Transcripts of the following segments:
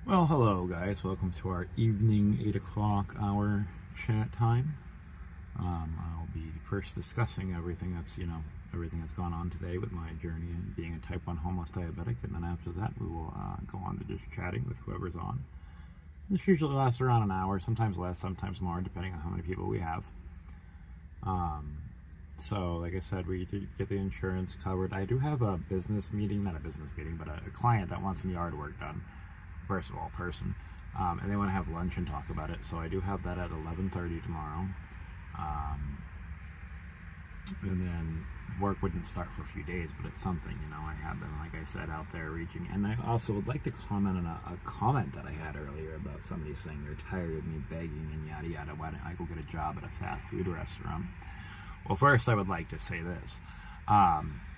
Well, hello guys. Welcome to our evening 8 o'clock hour chat time. I'll be first discussing everything that's gone on today with my journey in being a type 1 homeless diabetic, and then after that we will go on to just chatting with whoever's on. This usually lasts around an hour, sometimes less, sometimes more, depending on how many people we have. So, like I said, we did get the insurance covered. I do have a business meeting, not a business meeting, but a client that wants some yard work done. First of all, and they want to have lunch and talk about it. So I do have that at 11:30 tomorrow. And then work wouldn't start for a few days, but it's something, I have been, like I said, out there reaching. And I also would like to comment on a comment that I had earlier about somebody saying they're tired of me begging and yada yada. Why don't I go get a job at a fast food restaurant? Well, first I would like to say this.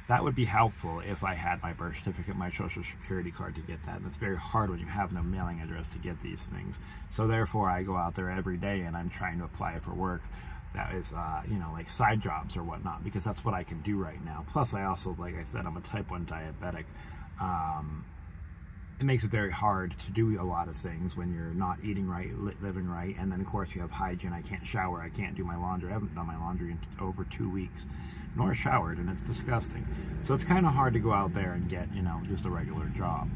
That would be helpful if I had my birth certificate, my social security card to get that. And it's very hard when you have no mailing address to get these things. So therefore, I go out there every day and I'm trying to apply for work that is, like side jobs or whatnot, because that's what I can do right now. Plus, I also, like I said, I'm a type 1 diabetic. It makes it very hard to do a lot of things when you're not eating right, living right, and then of course you have hygiene. I can't shower, I can't do my laundry. I haven't done my laundry in over 2 weeks, nor showered, and it's disgusting. So it's kind of hard to go out there and get, just a regular job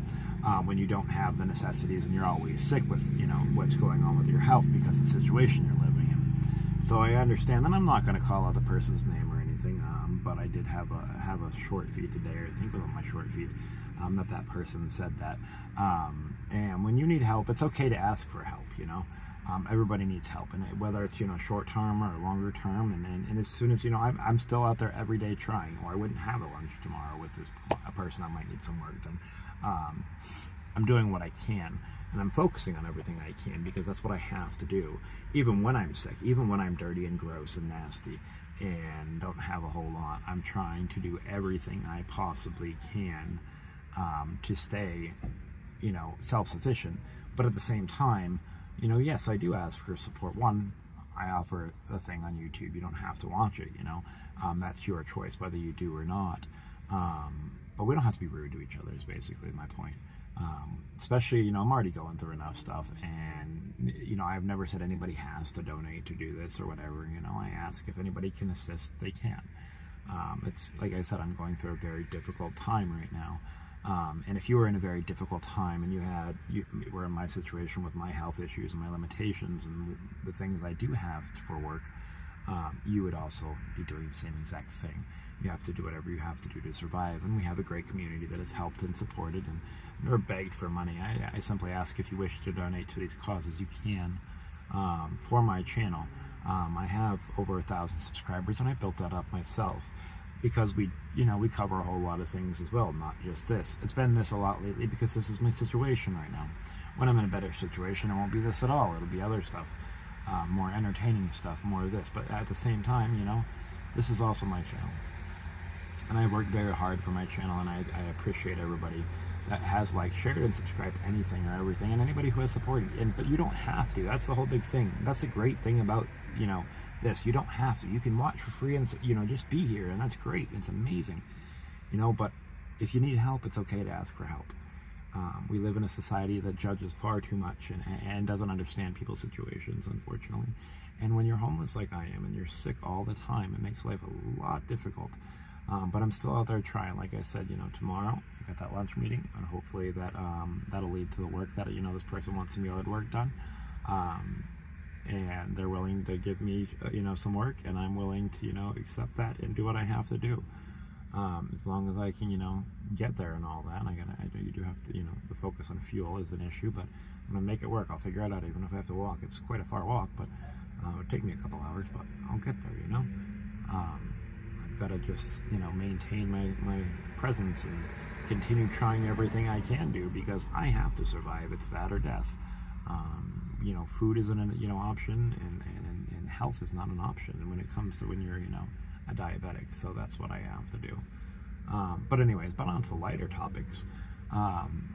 when you don't have the necessities and you're always sick with, what's going on with your health because of the situation you're living in. So I understand, and I'm not going to call out the person's name or anything, but I did have a short feed today, or I think it was on my short feed, that person said that. And when you need help, it's okay to ask for help, everybody needs help, and whether it's, short term or longer term, and as soon as, I'm still out there every day trying, or I wouldn't have a lunch tomorrow with a person that might need some work done. I'm doing what I can, and I'm focusing on everything I can, because that's what I have to do, even when I'm sick, even when I'm dirty and gross and nasty and don't have a whole lot. I'm trying to do everything I possibly can to stay, self-sufficient. But at the same time, yes, I do ask for support. One, I offer a thing on YouTube. You don't have to watch it, that's your choice whether you do or not. But we don't have to be rude to each other is basically my point. Especially, I'm already going through enough stuff, and, I've never said anybody has to donate to do this or whatever. I ask if anybody can assist, they can. It's like I said, I'm going through a very difficult time right now. And if you were in a very difficult time and you were in my situation with my health issues and my limitations and the things I do have for work, you would also be doing the same exact thing. You have to do whatever you have to do to survive, and we have a great community that has helped and supported and never begged for money. I simply ask if you wish to donate to these causes, you can. For my channel, I have over 1,000 subscribers, and I built that up myself because we cover a whole lot of things as well, not just this. It's been this a lot lately because this is my situation right now. When I'm in a better situation, it won't be this at all. It'll be other stuff. More entertaining stuff, more of this, but at the same time, this is also my channel, and I worked very hard for my channel, and I appreciate everybody that has shared and subscribed to anything or everything, and anybody who has supported. But you don't have to. That's the whole big thing. That's the great thing about this. You don't have to. You can watch for free and just be here, and that's great. It's amazing, But if you need help, it's okay to ask for help. We live in a society that judges far too much and doesn't understand people's situations, unfortunately. And when you're homeless like I am and you're sick all the time, it makes life a lot difficult. But I'm still out there trying. Like I said, tomorrow I got that lunch meeting, and hopefully that'll lead to the work that, this person wants some yard work done. And they're willing to give me, some work, and I'm willing to, accept that and do what I have to do. As long as I can, get there and all that. I know you do have to, the focus on fuel is an issue, but I'm gonna make it work. I'll figure it out, even if I have to walk. It's quite a far walk, but it would take me a couple hours, but I'll get there, I've got to just, maintain my presence and continue trying everything I can do, because I have to survive. It's that or death. Food isn't an, option, and health is not an option. And when it comes to when you're, a diabetic, so that's what I have to do. But anyways, on to lighter topics.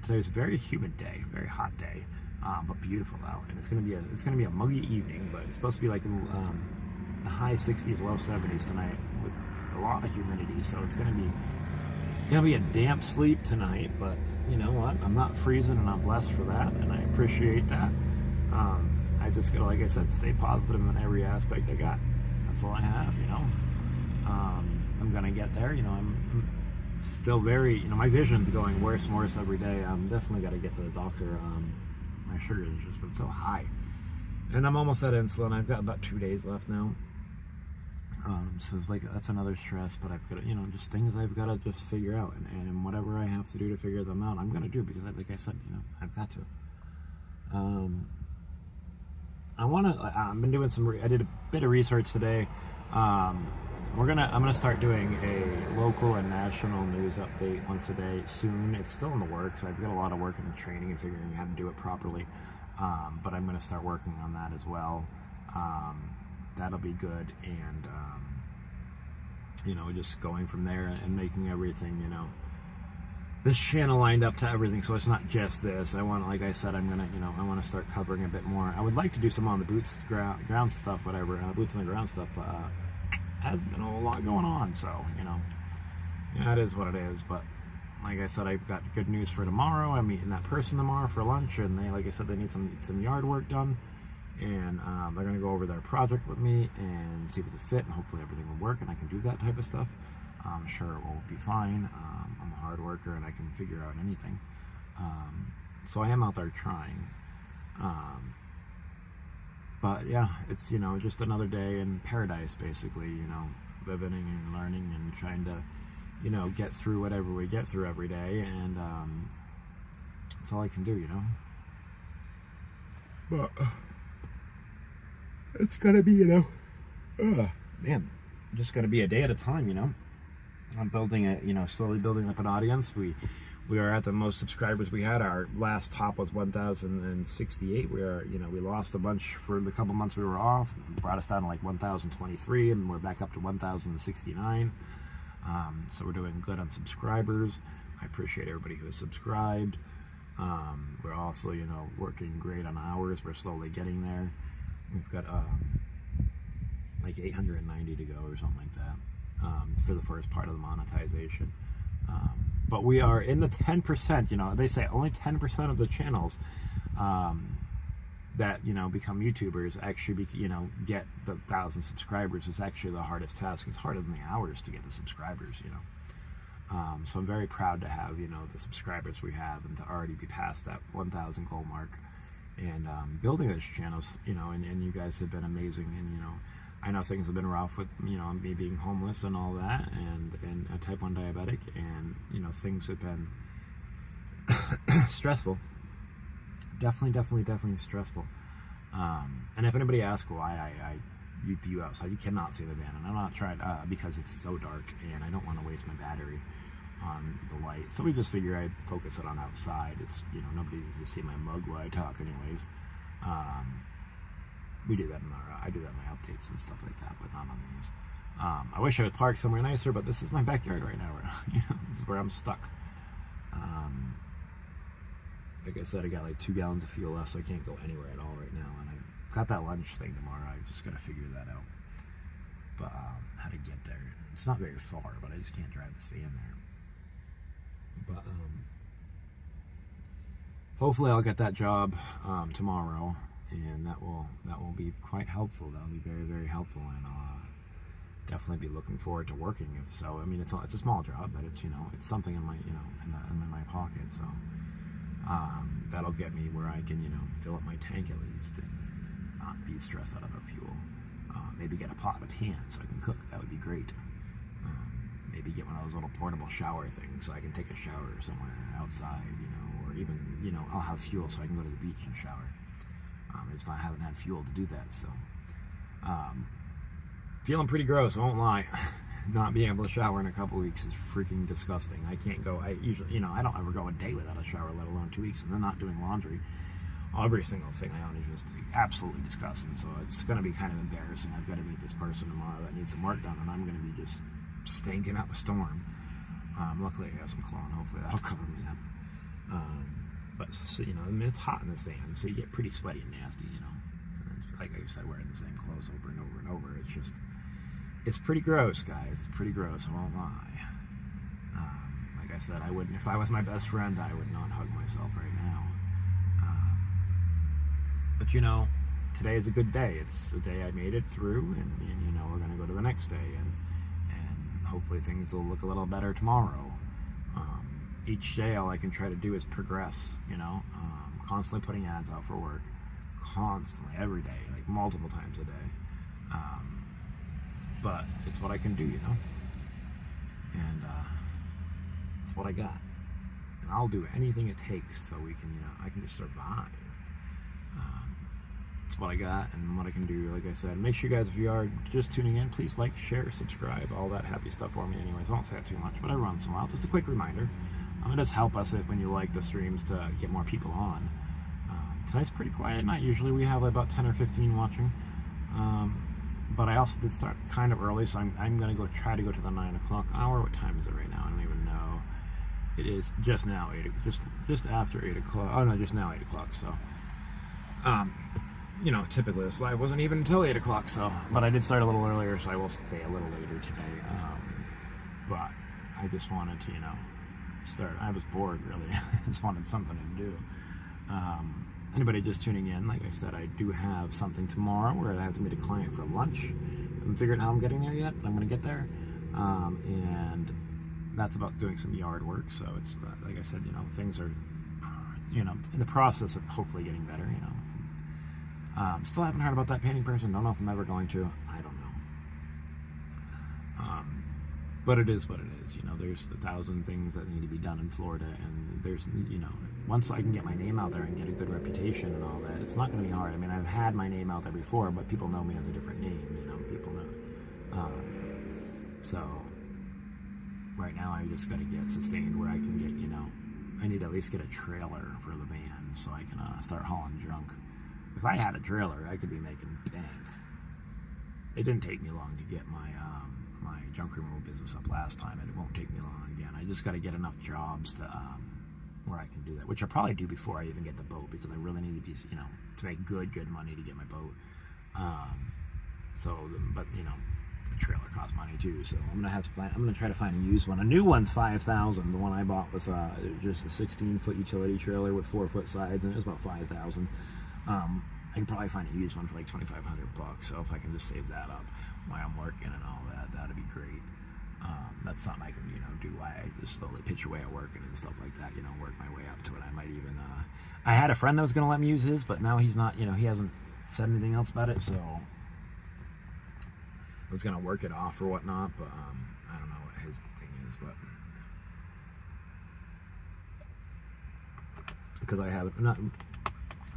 Today's a very humid day, very hot day, but beautiful out, and it's gonna be a muggy evening, but it's supposed to be like the high 60s, low 70s tonight with a lot of humidity. So it's gonna be Gonna be a damp sleep tonight, but you know what? I'm not freezing, and I'm blessed for that, and I appreciate that. I just gotta, like I said, stay positive in every aspect I got. That's all I have, you know. I'm gonna get there, you know. I'm still very, you know, my vision's going worse and worse every day. I'm definitely gotta get to the doctor. My sugar has just been so high, and I'm almost at insulin. I've got about 2 days left now. So it's like, that's another stress, but I've got to, you know, just things I've got to just figure out, and whatever I have to do to figure them out, I'm going to do, because like I said, you know, I've got to. I've been doing I did a bit of research today. I'm going to start doing a local and national news update once a day soon. It's still in the works. I've got a lot of work in training and figuring how to do it properly. But I'm going to start working on that as well. That'll be good, and you know, just going from there and making everything, you know, this channel lined up to everything, so it's not just this. I want, like I said, I'm gonna, you know, I want to start covering a bit more. I would like to do some on the ground stuff, whatever, boots on the ground stuff, but has been a lot going on, so you know, yeah, it is what it is. But like I said, I've got good news for tomorrow. I'm meeting that person tomorrow for lunch, and they, like I said, they need some yard work done. And they're going to go over their project with me and see if it's a fit, and hopefully everything will work and I can do that type of stuff. I'm sure it will be fine. I'm a hard worker and I can figure out anything. So I am out there trying. But yeah, it's, you know, just another day in paradise, basically, you know, living and learning and trying to, you know, get through whatever we get through every day. And that's all I can do, you know. But it's gonna be, you know, man, just gonna be a day at a time, you know. I'm building it, you know, slowly building up an audience. We are at the most subscribers we had. Our last top was 1,068. We are, you know, we lost a bunch for the couple months we were off. It brought us down to like 1,023, and we're back up to 1,069. So we're doing good on subscribers. I appreciate everybody who has subscribed. We're also, you know, working great on hours. We're slowly getting there. We've got like 890 to go or something like that for the first part of the monetization. But we are in the 10%, you know, they say only 10% of the channels that, you know, become YouTubers actually, you know, get the 1,000 subscribers. Is actually the hardest task. It's harder than the hours to get the subscribers, you know. So I'm very proud to have, you know, the subscribers we have, and to already be past that 1,000 goal mark. And building those channels, you know, and you guys have been amazing. And, you know, I know things have been rough with, you know, me being homeless and all that, and a type 1 diabetic, and, you know, things have been stressful. Definitely stressful. And if anybody asks why I view outside, you cannot see the van, and I'm not trying, because it's so dark, and I don't want to waste my battery on the light, so we just figure I'd focus it on outside. It's, you know, nobody needs to see my mug while I talk anyways. We do that in our, I do that in my updates and stuff like that, but not on these. I wish I would park somewhere nicer, but this is my backyard right now. You know, this is where I'm stuck. Like I said, I got like 2 gallons of fuel left, so I can't go anywhere at all right now, and I got that lunch thing tomorrow. I just gotta figure that out. But how to get there, it's not very far, but I just can't drive this van there. But hopefully I'll get that job tomorrow, and that will be quite helpful. That'll be very helpful, and I'll definitely be looking forward to working it. So I mean, it's a small job, but it's, you know, it's something in my, you know, in my pocket. So that'll get me where I can, you know, fill up my tank at least, and not be stressed out about fuel. Maybe get a pot and a pan so I can cook. That would be great. Maybe get one of those little portable shower things so I can take a shower somewhere outside, you know, or even, you know, I'll have fuel so I can go to the beach and shower. I haven't had fuel to do that, so feeling pretty gross, I won't lie. Not being able to shower in a couple weeks is freaking disgusting. I can't go, I usually, you know, I don't ever go a day without a shower, let alone 2 weeks, and then not doing laundry. Every single thing I own is just absolutely disgusting, so it's going to be kind of embarrassing. I've got to meet this person tomorrow that needs some work done, and I'm going to be just stinking up a storm. Luckily I have some cologne, hopefully that'll cover me up. But, you know, I mean, it's hot in this van, so you get pretty sweaty and nasty, you know. And like I said, wearing the same clothes over and over and over. It's just, it's pretty gross, guys. It's pretty gross, I won't lie. Like Like I said, I wouldn't, if I was my best friend, I would not hug myself right now. But you know, today is a good day. It's the day I made it through, and you know, we're going to go to the next day, and hopefully things will look a little better tomorrow. Each day, all I can try to do is progress, you know, constantly putting ads out for work, constantly, every day, like multiple times a day. But it's what I can do, you know, and it's what I got. And I'll do anything it takes so we can, you know, I can just survive. It's what I got and what I can do. Like I said, make sure you guys, if you are just tuning in, please like, share, subscribe, all that happy stuff for me. Anyways, I don't say it too much, but every once in a while, just a quick reminder. It does help us when you like the streams to get more people on. Tonight's pretty quiet night. Usually we have about 10 or 15 watching. But I also did start kind of early, so I'm going to try to go to the 9 o'clock hour. What time is it right now? I don't even know. It is just now, just after 8 o'clock. Oh no, just now 8 o'clock, so. You know, typically this live wasn't even until 8 o'clock, so, but I did start a little earlier, so I will stay a little later today. But I just wanted to, you know, start. I was bored, really. I just wanted something to do. Anybody just tuning in, like I said, I do have something tomorrow where I have to meet a client for lunch. I haven't figured out how I'm getting there yet, but I'm going to get there. And that's about doing some yard work, so it's, like I said, you know, things are, you know, in the process of hopefully getting better, you know. Still haven't heard about that painting person. Don't know if I'm ever going to. I don't know. But it is what it is. You know, there's 1,000 things that need to be done in Florida, and there's, you know, once I can get my name out there and get a good reputation and all that, it's not going to be hard. I mean, I've had my name out there before, but people know me as a different name. You know, people know. So right now, I just got to get sustained where I can get, you know, I need to at least get a trailer for the van so I can start hauling junk. If I had a trailer, I could be making bank. It didn't take me long to get my my junk removal business up last time, and it won't take me long again. I just got to get enough jobs to where I can do that, which I'll probably do before I even get the boat, because I really need to be, you know, to make good money to get my boat. But you know, the trailer costs money too, so I'm gonna try to find a used one. A new one's $5,000. The one I bought was just a 16-foot utility trailer with 4-foot sides, and it was about $5,000. I can probably find a used one for like $2,500, so if I can just save that up while I'm working and all that, that'd be great. That's something I can, you know, do while I just slowly pitch away at working and stuff like that, you know, work my way up to it. I might even, I had a friend that was going to let me use his, but now he's not, you know, he hasn't said anything else about it, so I was going to work it off or whatnot, but I don't know what his thing is, but because I have not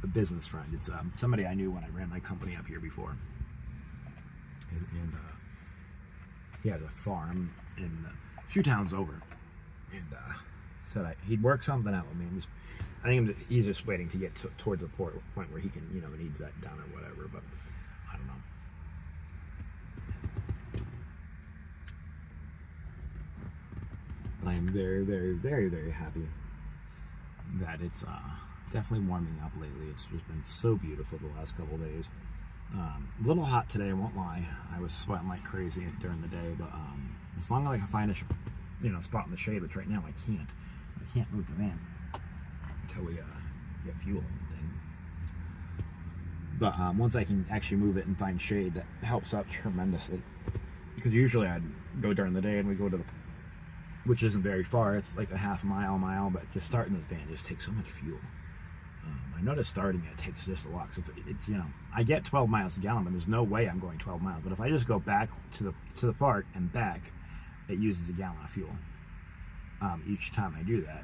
a business friend, it's somebody I knew when I ran my company up here before, and he had a farm in a few towns over, and said he'd work something out with me. And I think he's just waiting to get towards the point where he can, you know, needs that done or whatever, but I don't know. But I am very, very, very, very happy that it's definitely warming up lately. It's just been so beautiful the last couple of days. A little hot today, I won't lie. I was sweating like crazy during the day, but as long as I can find a spot in the shade, which right now I can't move the van until we get fuel and thing. But once I can actually move it and find shade, that helps out tremendously. Because usually I'd go during the day and we go to the, which isn't very far. It's like a half mile, but just starting this van just takes so much fuel. I noticed starting it takes just a lot. It's, you know, I get 12 miles a gallon, but there's no way I'm going 12 miles. But if I just go back to the park and back, it uses a gallon of fuel each time I do that.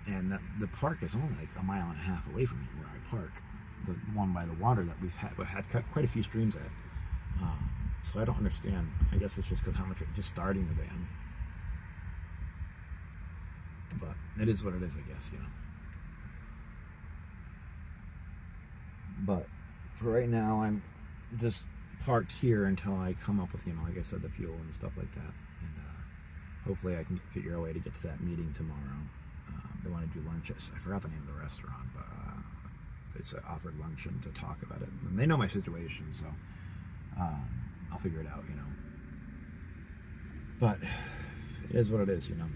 And the park is only like a mile and a half away from me where I park. The one by the water that we've had cut quite a few streams at. So I don't understand. I guess it's just because how much just starting the van. But it is what it is, I guess, you know. But for right now, I'm just parked here until I come up with, you know, like I said, the fuel and stuff like that. And hopefully I can figure a way to get to that meeting tomorrow. They want to do lunch. I forgot the name of the restaurant, but they offered luncheon to talk about it. And they know my situation, so I'll figure it out, you know. But it is what it is, you know.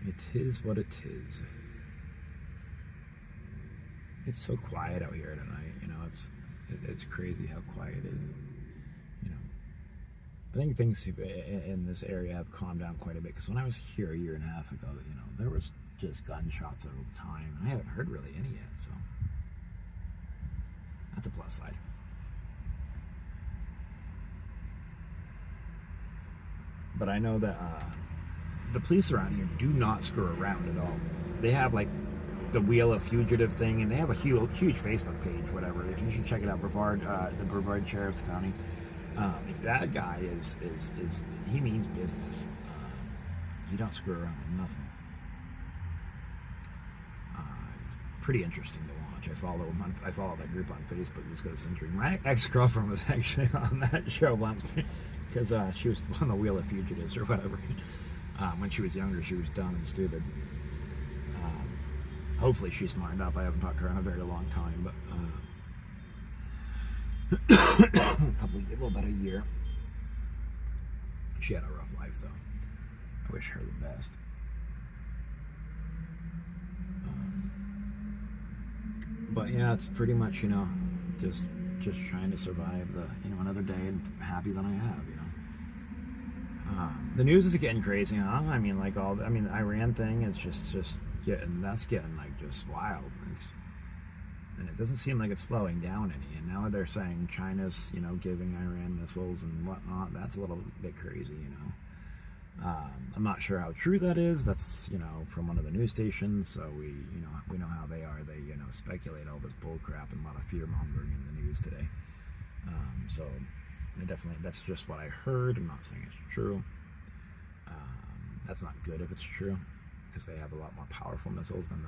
It is what it is. It's so quiet out here tonight. It's crazy how quiet it is. I think things in this area have calmed down quite a bit. Because when I was here a year and a half ago, there was just gunshots all the time, and I haven't heard really any yet. So that's a plus side. But I know that the police around here do not screw around at all. They have like the Wheel of Fugitive thing, and they have a huge Facebook page, whatever. You should check it out, Brevard, the Brevard Sheriff's County. That guy is he means business. He don't screw around with nothing. It's pretty interesting to watch. I follow that group on Facebook just because it's interesting. My ex-girlfriend was actually on that show once because she was on the Wheel of Fugitives or whatever. When she was younger, she was dumb and stupid. Hopefully she's smartened up. I haven't talked to her in a very long time, but about a year. She had a rough life, though. I wish her the best. But yeah, it's pretty much, just trying to survive another day and happy that I have, The news is getting crazy, huh? I mean, the Iran thing is just getting like just wild. And it doesn't seem like it's slowing down any. And now they're saying China's, giving Iran missiles and whatnot. That's a little bit crazy, I'm not sure how true that is. That's, from one of the news stations. So we know how they are. They, speculate all this bull crap and a lot of fear mongering in the news today. So that's just what I heard. I'm not saying it's true. That's not good if it's true, because they have a lot more powerful missiles than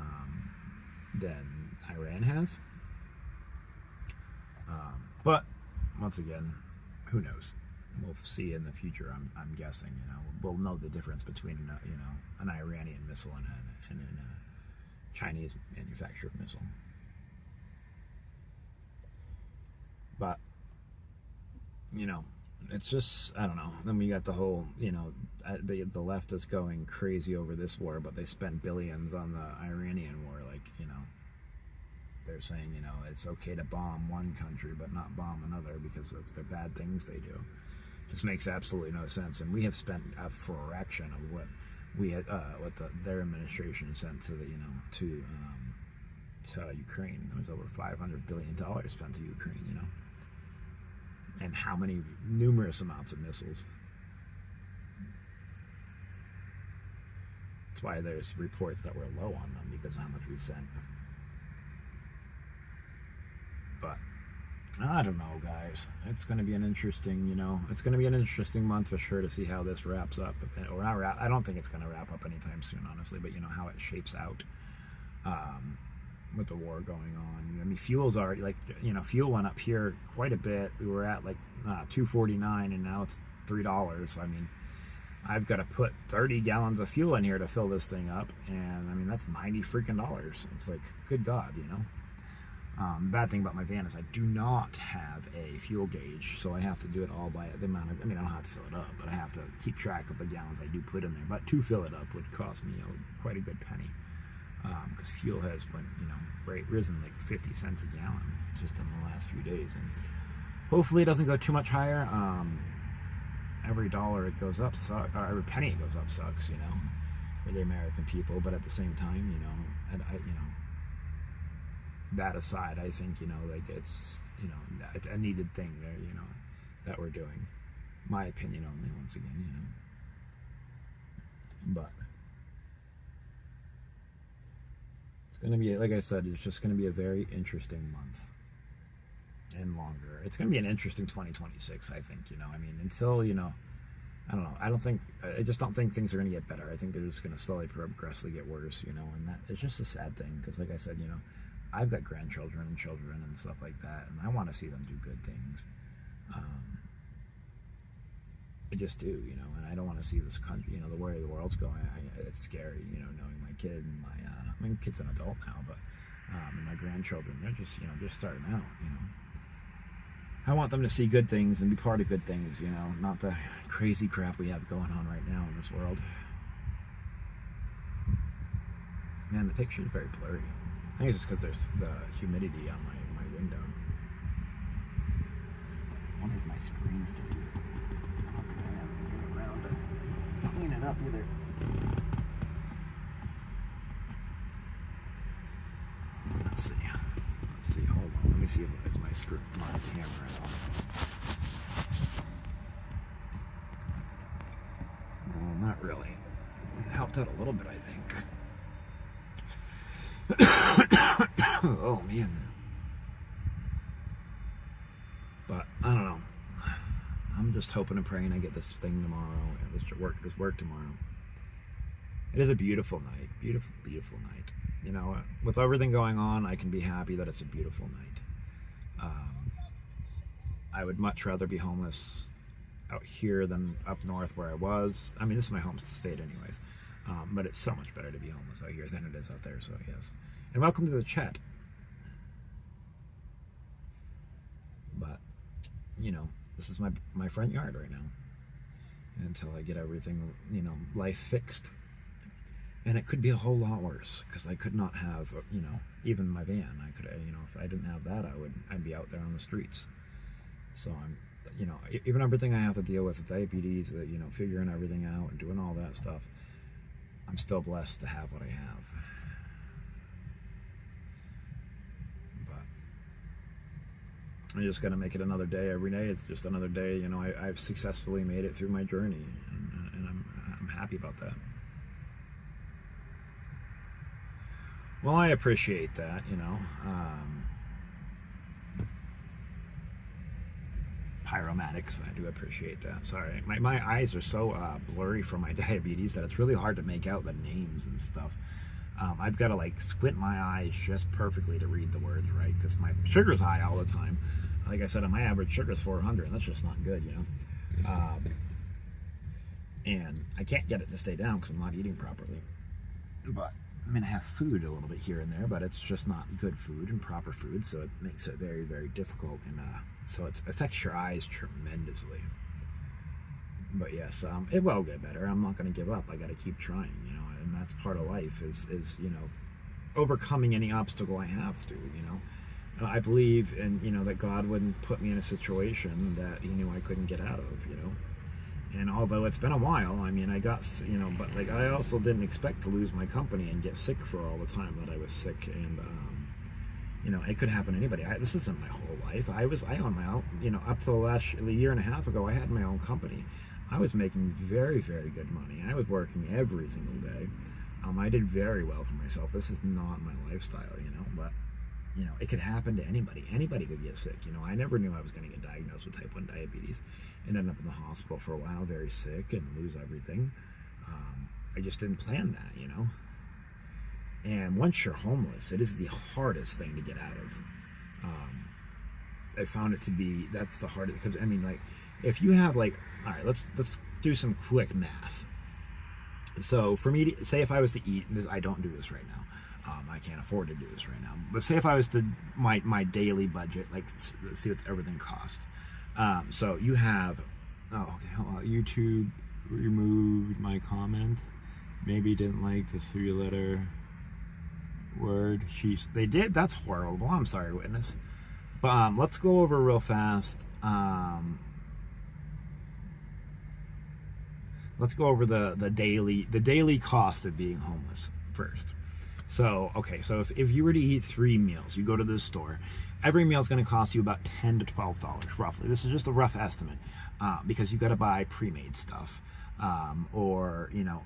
Iran has. But once again, who knows? We'll see in the future. I'm guessing. We'll know the difference between an Iranian missile and a Chinese manufactured missile. But it's just, I don't know. Then we got the whole, the left is going crazy over this war, but they spend billions on the Iranian war. They're saying, it's okay to bomb one country but not bomb another because of the bad things they do. Just makes absolutely no sense. And we have spent a fraction of what we had, their administration sent to to Ukraine. It was over $500 billion spent to Ukraine. And how many numerous amounts of missiles. That's why there's reports that we're low on them, because of how much we sent. But I don't know, guys. It's going to be an interesting, it's going to be an interesting month for sure to see how this wraps up. Or not wrap. I don't think it's going to wrap up anytime soon, honestly. But how it shapes out with the war going on. I mean, fuel's already fuel went up here quite a bit. We were at $2.49, and now it's $3. I mean, I've got to put 30 gallons of fuel in here to fill this thing up, and I mean that's $90 freaking dollars. It's like, good God, The bad thing about my van is I do not have a fuel gauge, so I have to do it all by the amount of, I don't have to fill it up, but I have to keep track of the gallons I do put in there. But to fill it up would cost me quite a good penny, because fuel has risen like 50 cents a gallon just in the last few days, and hopefully it doesn't go too much higher. Every dollar it goes up sucks, or every penny it goes up sucks, for the American people. But at the same time, that aside, I think it's a needed thing there, that we're doing. My opinion only, once again, But it's going to be, like I said, it's just going to be a very interesting month and longer. It's going to be an interesting 2026, I think. I mean, until I don't know. I just don't think things are going to get better. I think they're just going to slowly, progressively get worse. And that it's just a sad thing, because, like I said, I've got grandchildren and children and stuff like that, and I want to see them do good things. I just do, and I don't want to see this country, the way the world's going. It's scary, knowing my kid and my kid's an adult now, but and my grandchildren, they're just starting out, I want them to see good things and be part of good things, not the crazy crap we have going on right now in this world. Man, the picture is very blurry. I think it's just because there's the humidity on my window. I wonder if my screen's dirty. I don't think I have anything around to clean it up either. Let's see. Let's see. Hold on. Let me see if it's my screen, my camera at all. No, not really. It helped out a little bit, I think. Oh man. But I don't know. I'm just hoping and praying I get this thing tomorrow. This work tomorrow. It is a beautiful night. Beautiful, beautiful night. You know, with everything going on, I can be happy that it's a beautiful night. I would much rather be homeless out here than up north where I was. I mean, this is my home state anyways. But it's so much better to be homeless out here than it is out there, so yes. And welcome to the chat. But, you know, this is my front yard right now. Until I get everything, you know, life fixed. And it could be a whole lot worse, because I could not have, you know, even my van. I could, you know, if I didn't have that, I'd be out there on the streets. So I'm, you know, even everything I have to deal with diabetes, you know, figuring everything out and doing all that stuff, I'm still blessed to have what I have. But I just got to make it another day every day. It's just another day. You know, I've successfully made it through my journey, and I'm happy about that. Well, I appreciate that, you know. Pyromatics, I do appreciate that. Sorry, my eyes are so blurry from my diabetes that it's really hard to make out the names and stuff. I've got to like squint my eyes just perfectly to read the words right, because my sugar's high all the time. Like I said, my average sugar is 400, and that's just not good, you know. And I can't get it to stay down because I'm not eating properly. But I mean, I have food a little bit here and there, but it's just not good food and proper food, so it makes it very, very difficult, and so it affects your eyes tremendously. But yes, it will get better. I'm not going to give up. I got to keep trying, you know, and that's part of life is you know, overcoming any obstacle I have to, you know. And I believe in, you know, that God wouldn't put me in a situation that He knew I couldn't get out of, you know. And although it's been a while, I mean, I got, you know, but like I also didn't expect to lose my company and get sick for all the time that I was sick. And, you know, it could happen to anybody. This isn't my whole life. I own my own, you know, up to a year and a half ago, I had my own company. I was making very, very good money. I was working every single day. I did very well for myself. This is not my lifestyle, you know, but, you know, it could happen to anybody. Anybody could get sick. You know, I never knew I was going to get diagnosed with type 1 diabetes and end up in the hospital for a while, very sick, and lose everything. I just didn't plan that, you know. And once you're homeless, it is the hardest thing to get out of. I found it to be, that's the hardest, because, I mean, like, if you have, like, all right, let's do some quick math. So, for me, say if I was to eat, I don't do this right now. I can't afford to do this right now. But say if I was to, my daily budget, like, let's see what everything costs. So you have, oh, okay, hold on. YouTube removed my comment. Maybe didn't like the 3-letter word. They did? That's horrible. I'm sorry, witness. But let's go over real fast. Let's go over the daily cost of being homeless first. So, okay, so if you were to eat 3 meals, you go to the store, every meal is going to cost you about $10 to $12 roughly. This is just a rough estimate, because you got to buy pre-made stuff, or you know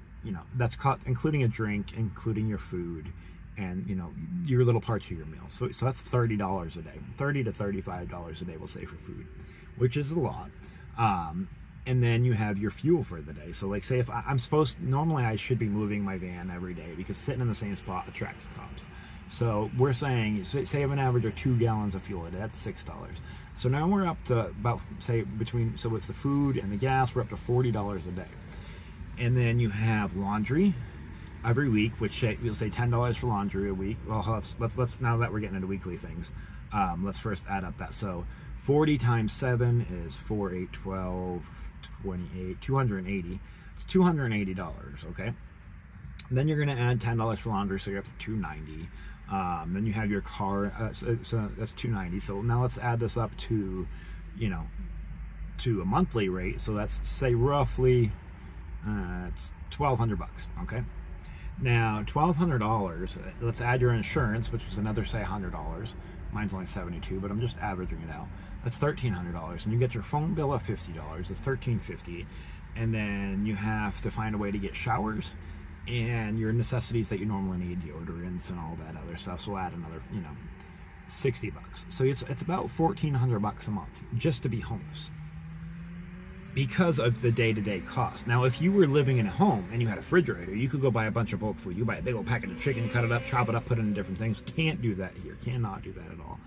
that's including a drink, including your food, and you know your little parts of your meal. So that's $30 a day, $30 to $35 a day, we'll say, for food, which is a lot. And then you have your fuel for the day. So like, say if I'm normally I should be moving my van every day, because sitting in the same spot attracts cops. So we're saying, say I have an average of 2 gallons of fuel a day, that's $6. So now we're up to about, say, so with the food and the gas, we're up to $40 a day. And then you have laundry every week, which you'll say $10 for laundry a week. Well, let's now that we're getting into weekly things, let's first add up that. So 40 times 7 is 4, 8, 12, 28, 280. It's $280, okay? Then you're going to add $10 for laundry, so you're up to $290. Then you have your car, so that's $290. So now let's add this up to, you know, to a monthly rate. So that's, say, roughly it's $1,200. Okay. Now $1,200. Let's add your insurance, which is another, say, $100. Mine's only $72, but I'm just averaging it out. That's $1,300, and you get your phone bill of $50. That's $1,350, and then you have to find a way to get showers and your necessities that you normally need, deodorants and all that other stuff. So we'll add another, you know, $60. So it's about $1,400 a month just to be homeless, because of the day-to-day cost. Now, if you were living in a home and you had a refrigerator, you could go buy a bunch of bulk food. You buy a big old packet of chicken, cut it up, chop it up, put it in different things. Can't do that here. Cannot do that at all.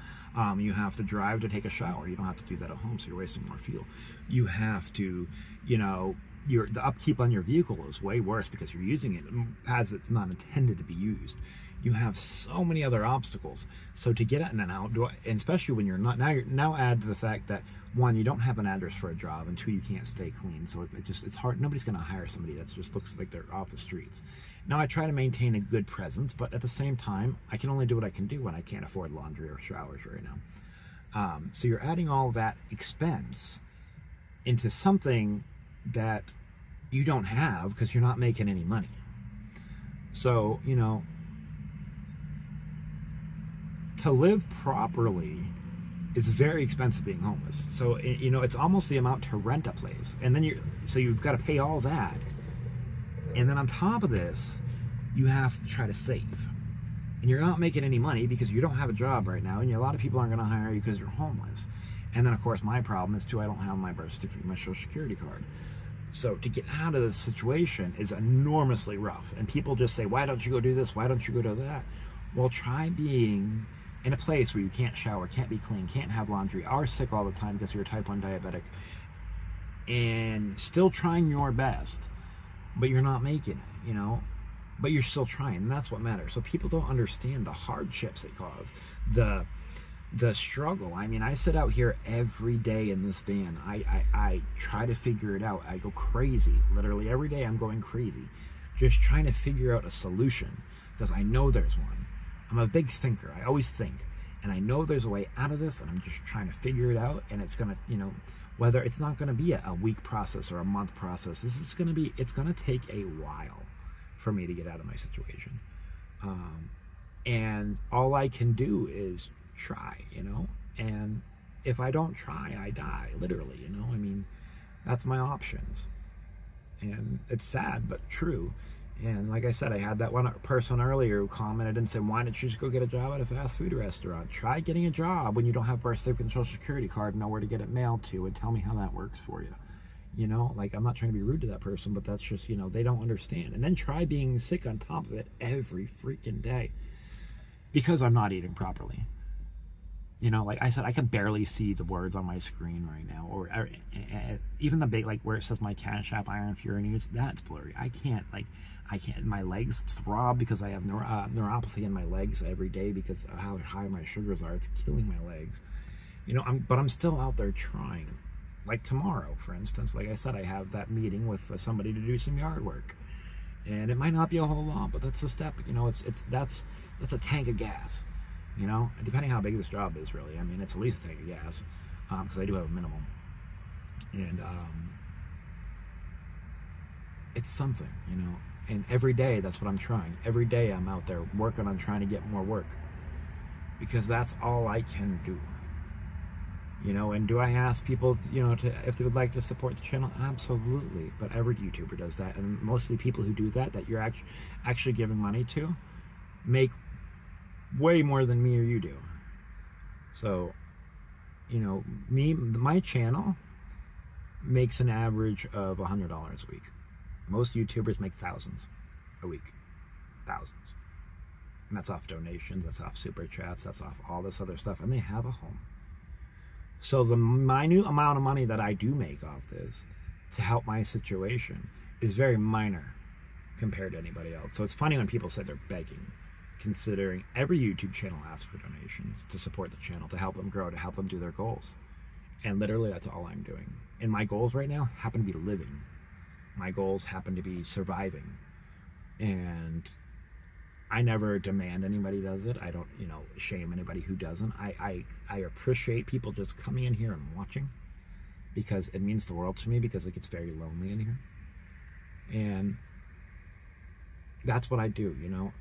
You have to drive to take a shower. You don't have to do that at home, so you're wasting more fuel. You have to, you know, the upkeep on your vehicle is way worse because you're using it as it's not intended to be used. You have so many other obstacles. So to get out and out, and especially when you're not, now add to the fact that, one, you don't have an address for a job, and two, you can't stay clean. So it's hard. Nobody's going to hire somebody that just looks like they're off the streets. Now, I try to maintain a good presence, but at the same time, I can only do what I can do when I can't afford laundry or showers right now. So you're adding all that expense into something that you don't have because you're not making any money. So, you know, to live properly is very expensive being homeless. So, you know, it's almost the amount to rent a place. And then you've got to pay all that. And then on top of this, you have to try to save. And you're not making any money because you don't have a job right now, and a lot of people aren't going to hire you because you're homeless. And then, of course, my problem is, too, I don't have my birth certificate, my social security card. So to get out of this situation is enormously rough. And people just say, why don't you go do this? Why don't you go do that? Well, try being in a place where you can't shower, can't be clean, can't have laundry, are sick all the time because you're type 1 diabetic, and still trying your best, but you're not making it, you know, but you're still trying, and that's what matters. So people don't understand the hardships it cause, the struggle. I mean, I sit out here every day in this van. I try to figure it out. I go crazy. Literally every day I'm going crazy, just trying to figure out a solution, because I know there's one. I'm a big thinker. I always think, and I know there's a way out of this, and I'm just trying to figure it out. And it's gonna, you know, whether it's not gonna be a week process or a month process, it's gonna take a while for me to get out of my situation. And all I can do is try, you know, and if I don't try, I die, literally, you know. I mean, that's my options. And it's sad but true. And like I said, I had that one person earlier who commented and said, why don't you just go get a job at a fast food restaurant? Try getting a job when you don't have birth certificate and social security card and know where to get it mailed to, and tell me how that works for you. You know, like, I'm not trying to be rude to that person, but that's just, you know, they don't understand. And then try being sick on top of it every freaking day because I'm not eating properly. You know, like I said, I can barely see the words on my screen right now, or even the big, like where it says my Cash App, ironfurynews, that's blurry. I can't, my legs throb because I have neuropathy in my legs every day because of how high my sugars are. It's killing my legs. You know, but I'm still out there trying. Like tomorrow, for instance, like I said, I have that meeting with somebody to do some yard work. And it might not be a whole lot, but that's a step. You know, that's a tank of gas. You know, depending how big this job is, really. I mean, it's at least a tank of gas, because I do have a minimum. And it's something, you know. And every day, that's what I'm trying. Every day, I'm out there working on trying to get more work, because that's all I can do. You know, and do I ask people, you know, if they would like to support the channel? Absolutely. But every YouTuber does that, and mostly people who do that you're actually giving money to make way more than me or you do. So, you know, my channel makes an average of $100 a week. Most YouTubers make thousands a week. Thousands. And that's off donations, that's off super chats, that's off all this other stuff, and they have a home. So the minute amount of money that I do make off this to help my situation is very minor compared to anybody else. So it's funny when people say they're begging, considering every YouTube channel asks for donations to support the channel, to help them grow, to help them do their goals. And literally that's all I'm doing. And my goals right now happen to be living. My goals happen to be surviving. And I never demand anybody does it. I don't, shame anybody who doesn't. I appreciate people just coming in here and watching, because it means the world to me, because it gets very lonely in here. And that's what I do,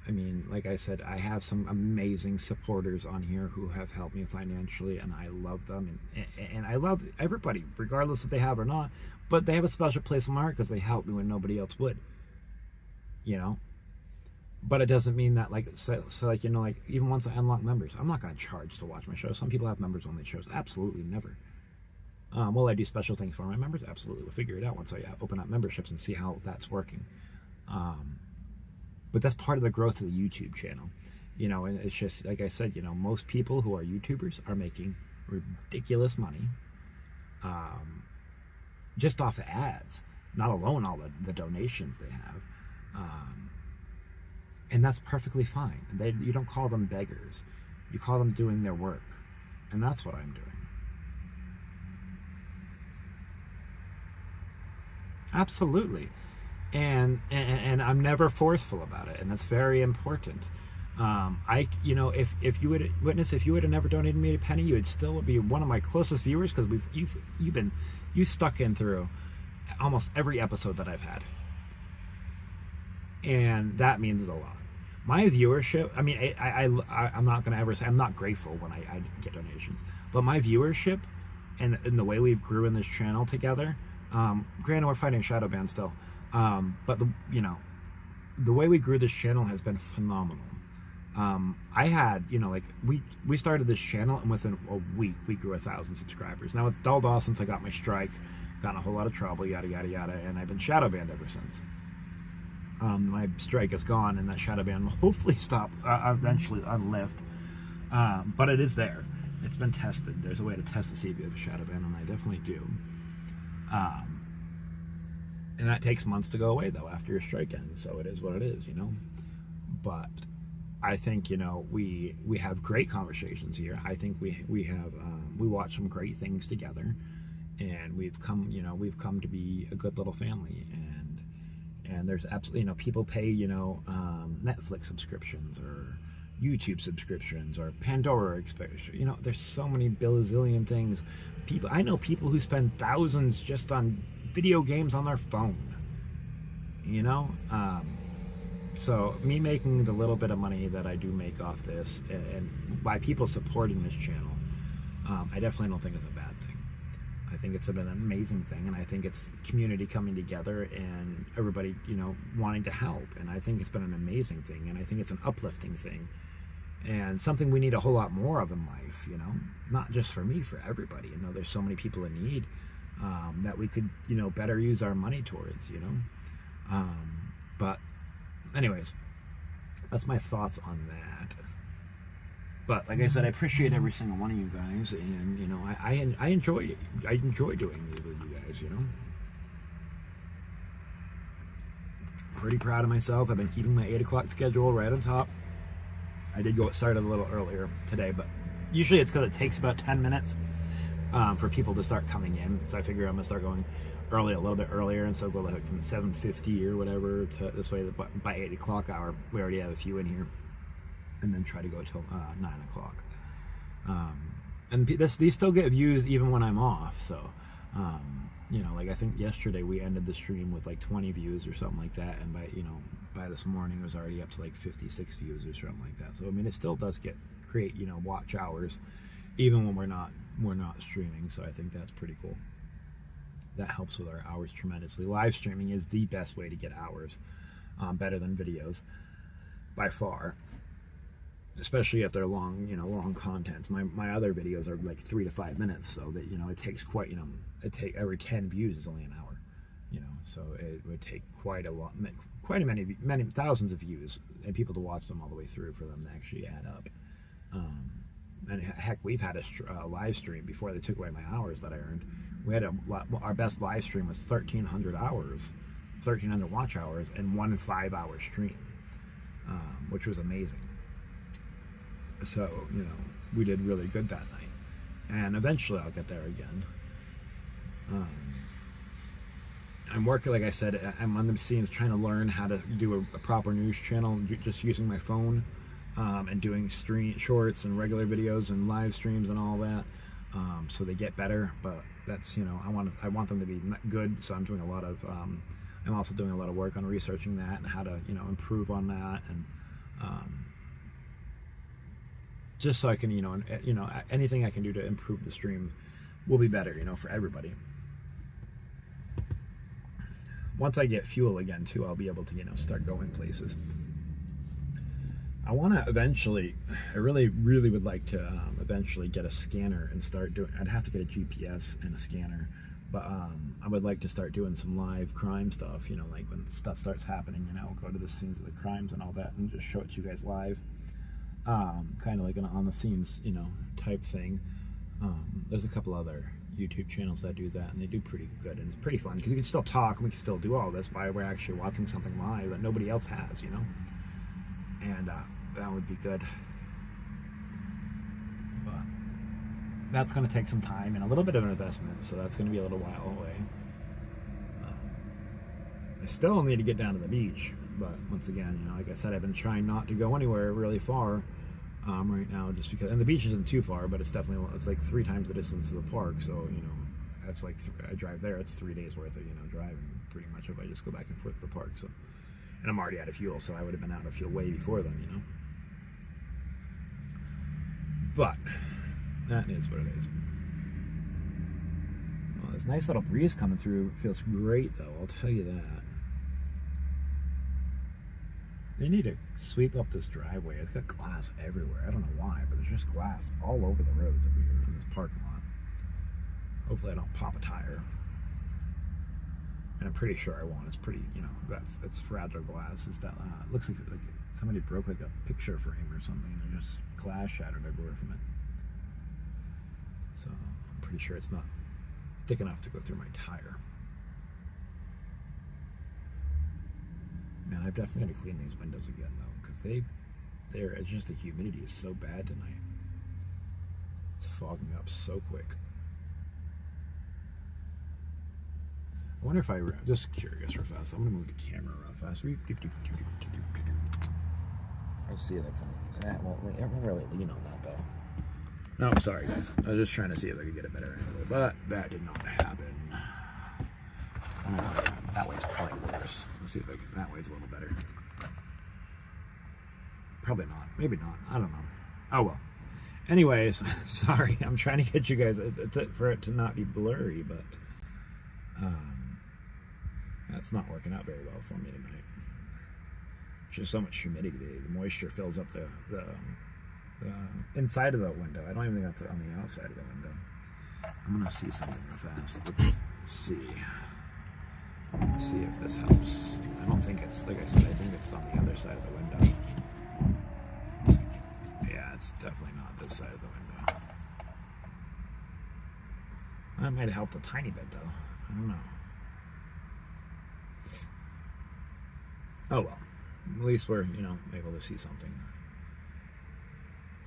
I mean, like I said, I have some amazing supporters on here who have helped me financially, and I love them, and I love everybody, regardless if they have or not. But they have a special place in my heart because they helped me when nobody else would, But it doesn't mean that, like, like even once I unlock members, I'm not going to charge to watch my shows. Some people have members only shows. Absolutely never. Will I do special things for my members? Absolutely. We'll figure it out once I open up memberships and see how that's working. But that's part of the growth of the YouTube channel, and it's just, like I said, most people who are YouTubers are making ridiculous money, just off the ads, not alone all the donations they have. And that's perfectly fine. You don't call them beggars. You call them doing their work. And that's what I'm doing. Absolutely. And I'm never forceful about it, and that's very important. If you would witness, if you would have never donated me a penny, you would still be one of my closest viewers, because you've stuck in through almost every episode that I've had, and that means a lot. My viewership, I mean, I'm not going to ever say I'm not grateful when I get donations, but my viewership and the way we've grew in this channel together. Granted, we're fighting a shadow ban still. But the way we grew this channel has been phenomenal. I had, we started this channel, and within a week we grew 1,000 subscribers. Now it's dulled off since I got my strike, got in a whole lot of trouble, yada yada yada, and I've been shadow banned ever since. My strike is gone, and that shadow ban will hopefully stop, eventually unlift. But it is there. It's been tested. There's a way to test to see if you have a shadow ban, and I definitely do. And that takes months to go away, though, after your strike ends. So it is what it is, But I think, we have great conversations here. I think we have we watch some great things together, and we've come to be a good little family. And there's absolutely, people pay, Netflix subscriptions or YouTube subscriptions or Pandora subscriptions. There's so many billion things. I know people who spend thousands just on video games on their phone, so me making the little bit of money that I do make off this, and by people supporting this channel, I definitely don't think it's a bad thing. I think it's been an amazing thing, and I think it's community coming together and everybody, wanting to help, and I think it's been an amazing thing, and I think it's an uplifting thing, and something we need a whole lot more of in life, not just for me, for everybody. There's so many people in need, that we could, better use our money towards, but anyways, that's my thoughts on that. But like I said, I appreciate every single one of you guys, and I enjoy it. I enjoy doing these with you guys. Pretty proud of myself. I've been keeping my 8 o'clock schedule right on top. I did go start a little earlier today, but usually it's because it takes about 10 minutes for people to start coming in. So I figure I'm gonna start going early, a little bit earlier, and so go like 7:50 or whatever. This way, by 8 o'clock hour, we already have a few in here, and then try to go till 9 o'clock. And these still get views even when I'm off. So, like I think yesterday we ended the stream with like 20 views or something like that, and by this morning it was already up to like 56 views or something like that. So I mean, it still does create watch hours, even when we're not streaming. So I think that's pretty cool. That helps with our hours tremendously. Live streaming is the best way to get hours, better than videos by far, especially if they're long, long contents. My other videos are like 3 to 5 minutes, so that it takes quite, every 10 views is only an hour, so it would take quite many thousands of views and people to watch them all the way through for them to actually add up. And heck, we've had a live stream before they took away my hours that I earned. We had our best live stream was 1,300 hours, 1,300 watch hours, and 1 5-hour stream, which was amazing. So, we did really good that night. And eventually I'll get there again. I'm working, like I said, I'm on the scenes trying to learn how to do a proper news channel, just using my phone, and doing shorts and regular videos and live streams and all that, so they get better. But that's, I want them to be good, so I'm doing a lot of I'm also doing a lot of work on researching that and how to improve on that, and just so I can anything I can do to improve the stream will be better for everybody. Once I get fuel again too, I'll be able to start going places. I want to eventually, I really would like to eventually get a scanner and start doing, I'd have to get a GPS and a scanner, but I would like to start doing some live crime stuff, like when stuff starts happening, go to the scenes of the crimes and all that and just show it to you guys live. Kind of like an on the scenes, type thing. There's a couple other YouTube channels that do that, and they do pretty good, and it's pretty fun because you can still talk and we can still do all this while we're actually watching something live that nobody else has, and that would be good. But that's going to take some time and a little bit of an investment, so that's going to be a little while away. I still need to get down to the beach, but once again, like I said, I've been trying not to go anywhere really far right now, just because, and the beach isn't too far, but it's like 3 times the distance of the park, so that's like, I drive there, it's 3 days worth of driving pretty much if I just go back and forth to the park. So, and I'm already out of fuel, so I would have been out of fuel way before then, but that is what it is. Well, this nice little breeze coming through feels great, though, I'll tell you that. They need to sweep up this driveway. It's got glass everywhere. I don't know why, but there's just glass all over the roads over here in this parking lot. Hopefully I don't pop a tire. And I'm pretty sure I won't. It's pretty, that's fragile glass. It's that, it looks like somebody broke like a picture frame or something, and there's just glass shattered everywhere from it. So I'm pretty sure it's not thick enough to go through my tire. Man, I've definitely got to clean these windows again, though, because it's just the humidity is so bad tonight. It's fogging up so quick. I wonder if just curious real fast, I'm going to move the camera real fast. I'll see if that won't really lean on that, though. No, sorry, guys. I was just trying to see if I could get a better angle, but that did not happen. That way's probably worse. Let's see if that way's a little better. Probably not. Maybe not. I don't know. Oh well. Anyways, sorry. I'm trying to get you guys for it to not be blurry, but that's not working out very well for me tonight. There's just so much humidity. The moisture fills up the inside of the window. I don't even think that's on the outside of the window. I'm gonna see something real fast. Let's see. Let's see if this helps. I don't think it's, like I said, I think it's on the other side of the window. Yeah, it's definitely not this side of the window. That might have helped a tiny bit, though. I don't know. Oh well. At least we're, able to see something.